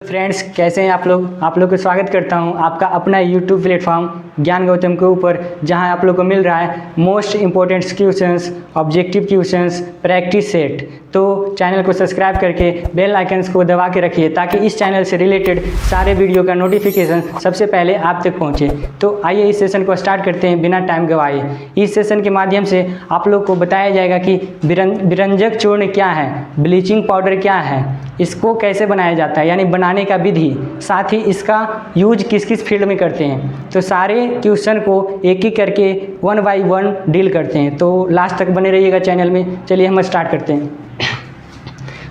Friends, कैसे हैं आप लोग को स्वागत करता हूं आपका अपना यूट्यूब प्लेटफॉर्म ज्ञान गौतम के ऊपर, जहां आप लोग को मिल रहा है most important questions, objective questions, practice set. तो चैनल को सब्सक्राइब करके बेल आइकन्स को दबा के रखिए ताकि इस चैनल से रिलेटेड सारे वीडियो का नोटिफिकेशन सबसे पहले आप तक पहुँचे। तो आइए इस सेशन को स्टार्ट करते हैं बिना टाइम गवाए। इस सेशन के माध्यम से आप लोग को बताया जाएगा कि विरंजक चूर्ण क्या है, ब्लीचिंग पाउडर क्या है, इसको कैसे बनाया जाता है यानी बनाने का विधि, साथ ही इसका यूज किस किस फील्ड में करते हैं। तो सारे क्वेश्चन को एक एक करके 1 बाय 1 डील करते हैं। तो लास्ट तक बने रहिएगा चैनल में। चलिए हम स्टार्ट करते हैं।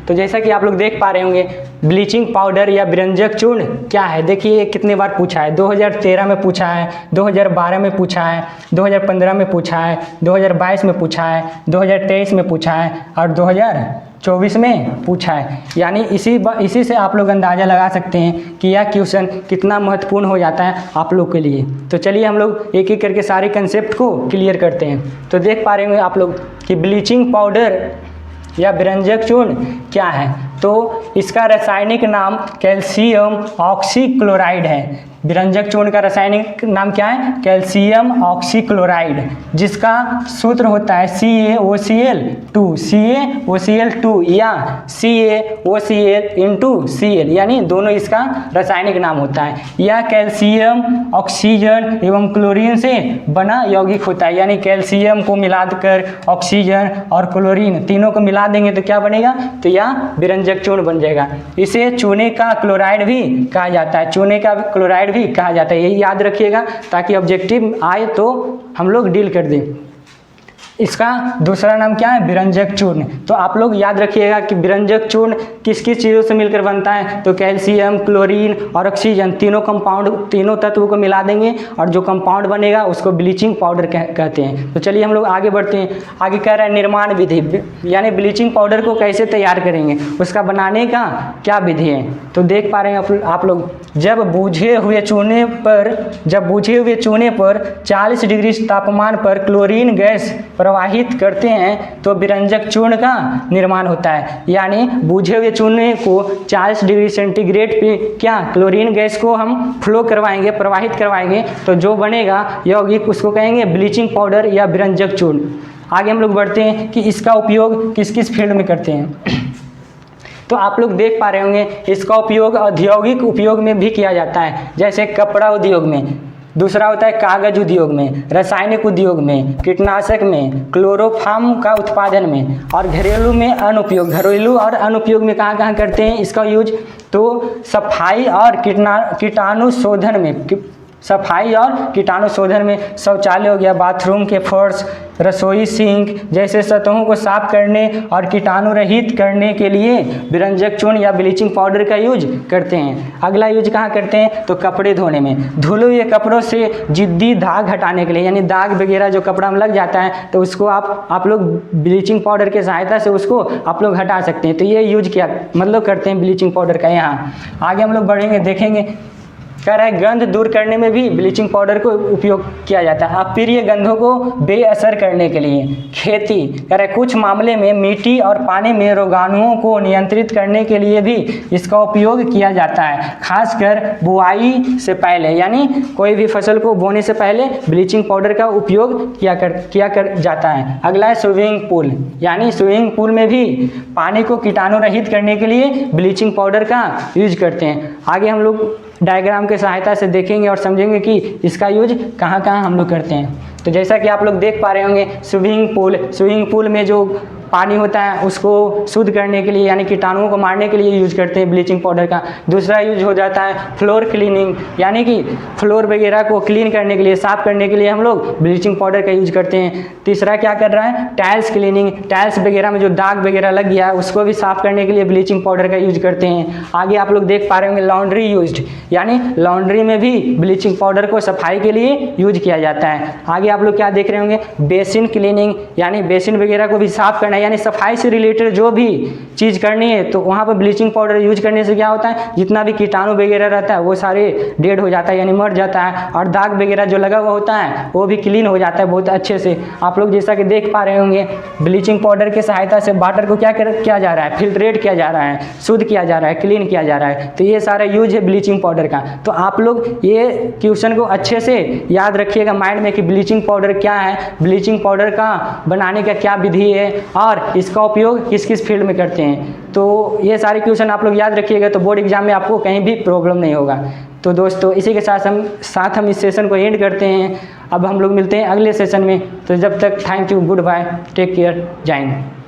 तो जैसा कि आप लोग देख पा रहे होंगे, ब्लीचिंग पाउडर या विरंजक चूर्ण क्या है। देखिए कितने बार पूछा है, 2013 में पूछा है, 2012 में पूछा है, 2015 में पूछा है, 2022 में पूछा है, 2023 में पूछा है और 2024 में पूछा है। यानी इसी से आप लोग अंदाज़ा लगा सकते हैं कि यह क्वेश्चन कितना महत्वपूर्ण हो जाता है आप लोग के लिए। तो चलिए हम लोग एक एक करके सारे कंसेप्ट को क्लियर करते हैं। तो देख पा रहे होंगे आप लोग कि ब्लीचिंग पाउडर या विरंजक चूर्ण क्या है। तो इसका रासायनिक नाम कैल्शियम ऑक्सीक्लोराइड है। विरंजक चूर्ण का रासायनिक नाम क्या है? कैल्शियम ऑक्सीक्लोराइड, जिसका सूत्र होता है CaOCl2 या CaOCl यानी दोनों इसका रासायनिक नाम होता है। यह कैल्शियम, ऑक्सीजन एवं क्लोरीन से बना यौगिक होता है। यानी कैल्शियम को मिलाकर ऑक्सीजन और क्लोरीन तीनों को मिला देंगे तो क्या बनेगा? तो यह विरंजक चूर्ण बन जाएगा। इसे चूने का क्लोराइड भी कहा जाता है, चूने का क्लोराइड भी कहा जाता है। यही याद रखिएगा ताकि ऑब्जेक्टिव आए तो हम लोग डील कर दें। इसका दूसरा नाम क्या है? विरंजक चूर्ण। तो आप लोग याद रखिएगा कि विरंजक चूर्ण किस किस चीज़ों से मिलकर बनता है। तो कैल्शियम, क्लोरीन और ऑक्सीजन तीनों तत्वों को मिला देंगे और जो कंपाउंड बनेगा उसको ब्लीचिंग पाउडर कहते हैं। तो चलिए हम लोग आगे बढ़ते हैं। आगे कह रहा है निर्माण विधि, यानी ब्लीचिंग पाउडर को कैसे तैयार करेंगे, उसका बनाने का क्या विधि है। तो देख पा रहे हैं आप लोग, जब बुझे हुए चूने पर 40 डिग्री तापमान पर क्लोरीन गैस प्रवाहित करते हैं तो विरंजक चूर्ण का निर्माण होता है। यानी बुझे हुए चूने को 40 डिग्री सेंटीग्रेड पे क्या क्लोरीन गैस को हम फ्लो करवाएंगे, प्रवाहित करवाएंगे, तो जो बनेगा यौगिक उसको कहेंगे ब्लीचिंग पाउडर या विरंजक चूर्ण। आगे हम लोग बढ़ते हैं कि इसका उपयोग किस किस फील्ड में करते हैं। तो आप लोग देख पा रहे होंगे इसका उपयोग औद्योगिक उपयोग में भी किया जाता है, जैसे कपड़ा उद्योग में। दूसरा होता है कागज उद्योग में, रासायनिक उद्योग में, कीटनाशक में, क्लोरोफार्म का उत्पादन में और घरेलू और अनुपयोग में कहाँ करते हैं इसका यूज। तो सफाई और कीटाणु शोधन में शौचालय हो गया, बाथरूम के फर्श, रसोई सिंक जैसे सतहों को साफ करने और कीटाणु रहित करने के लिए विरंजक चूर्ण या ब्लीचिंग पाउडर का यूज करते हैं। अगला यूज कहाँ करते हैं? तो कपड़े धोने में, धुले हुए कपड़ों से जिद्दी दाग हटाने के लिए, यानी दाग वगैरह जो कपड़ा में लग जाता है तो उसको आप लोग ब्लीचिंग पाउडर की सहायता से उसको आप लोग हटा सकते हैं। तो ये यूज करते हैं ब्लीचिंग पाउडर का। यहाँ आगे हम लोग बढ़ेंगे, देखेंगे कह रहा है गंध दूर करने में भी ब्लीचिंग पाउडर को उपयोग किया जाता है। अप्रिय गंधों को बेअसर करने के लिए खेती कह रहा है कुछ मामले में मिट्टी और पानी में रोगाणुओं को नियंत्रित करने के लिए भी इसका उपयोग किया जाता है, खासकर बुआई से पहले। यानी कोई भी फसल को बोने से पहले ब्लीचिंग पाउडर का उपयोग किया जाता है। अगला है स्विमिंग पूल, यानी स्विमिंग पूल में भी पानी को कीटाणु रहित करने के लिए ब्लीचिंग पाउडर का यूज करते हैं। आगे हम लोग डायग्राम के सहायता से देखेंगे और समझेंगे कि इसका यूज कहाँ हम लोग करते हैं। तो जैसा कि आप लोग देख पा रहे होंगे, स्विमिंग पूल में जो पानी होता है उसको शुद्ध करने के लिए यानी कीटाणुओं को मारने के लिए यूज करते हैं ब्लीचिंग पाउडर का। दूसरा यूज हो जाता है फ्लोर क्लीनिंग, यानी कि फ्लोर वगैरह को क्लीन करने के लिए, साफ करने के लिए हम लोग ब्लीचिंग पाउडर का यूज करते हैं। तीसरा क्या कर रहा है? टाइल्स क्लीनिंग, टाइल्स वगैरह में जो दाग वगैरह लग गया है उसको भी साफ करने के लिए ब्लीचिंग पाउडर का यूज करते हैं। आगे आप लोग देख पा रहे होंगे लॉन्ड्री यूज्ड, यानी लॉन्ड्री में भी ब्लीचिंग पाउडर को सफाई के लिए यूज किया जाता है। आगे आप लोग क्या देख रहे होंगे? बेसिन क्लीनिंग, यानी बेसिन वगैरह को भी साफ करना, यानी सफाई से रिलेटेड जो भी चीज़ करनी है तो वहाँ पर ब्लीचिंग पाउडर यूज करने से क्या होता है, जितना भी कीटाणु वगैरह रहता है वो सारे डेड हो जाता है यानी मर जाता है, और दाग वगैरह जो लगा हुआ होता है वो भी क्लीन हो जाता है बहुत अच्छे से। आप लोग जैसा कि देख पा रहे होंगे ब्लीचिंग पाउडर की सहायता से वाटर को किया जा रहा है, फिल्ट्रेट किया जा रहा है, शुद्ध किया जा रहा है, क्लीन किया जा रहा है। तो ये सारा यूज है ब्लीचिंग पाउडर का। तो आप लोग ये क्वेश्चन को अच्छे से याद रखिएगा माइंड में कि ब्लीचिंग पाउडर क्या है, ब्लीचिंग पाउडर का बनाने का क्या विधि है और इसका उपयोग किस किस फील्ड में करते हैं। तो ये सारे क्वेश्चन आप लोग याद रखिएगा तो बोर्ड एग्जाम में आपको कहीं भी प्रॉब्लम नहीं होगा। तो दोस्तों इसी के साथ हम इस सेशन को एंड करते हैं। अब हम लोग मिलते हैं अगले सेशन में। तो जब तक thank you, good bye, take care, जय हिंद।